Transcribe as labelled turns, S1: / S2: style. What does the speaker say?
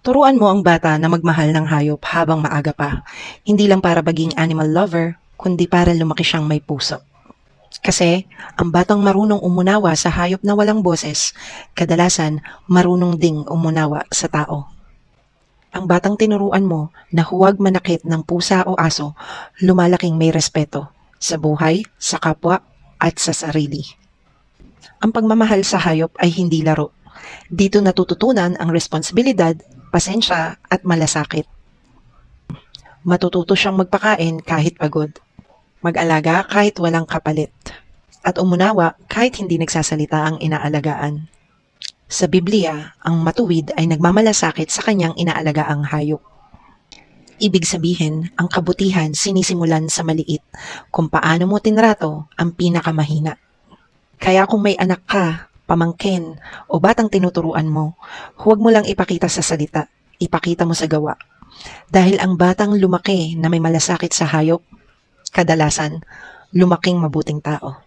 S1: Turuan mo ang bata na magmahal ng hayop habang maaga pa. Hindi lang para maging animal lover, kundi para lumaki siyang may puso. Kasi, ang batang marunong umunawa sa hayop na walang boses, kadalasan marunong ding umunawa sa tao. Ang batang tinuruan mo na huwag manakit ng pusa o aso, lumalaking may respeto sa buhay, sa kapwa, at sa sarili. Ang pagmamahal sa hayop ay hindi laro. Dito natututunan ang responsibilidad, pasensya, at malasakit. Matututo siyang magpakain kahit pagod, mag-alaga kahit walang kapalit, at umunawa kahit hindi nagsasalita ang inaalagaan. Sa Biblia, ang matuwid ay nagmamalasakit sa kanyang inaalagaang hayop. Ibig sabihin, ang kabutihan sinisimulan sa maliit, kung paano mo tinrato ang pinakamahina. Kaya kung may anak ka, pamangkin, o batang tinuturuan mo, huwag mo lang ipakita sa salita, ipakita mo sa gawa. Dahil ang batang lumaki na may malasakit sa hayop, kadalasan, lumaking mabuting tao.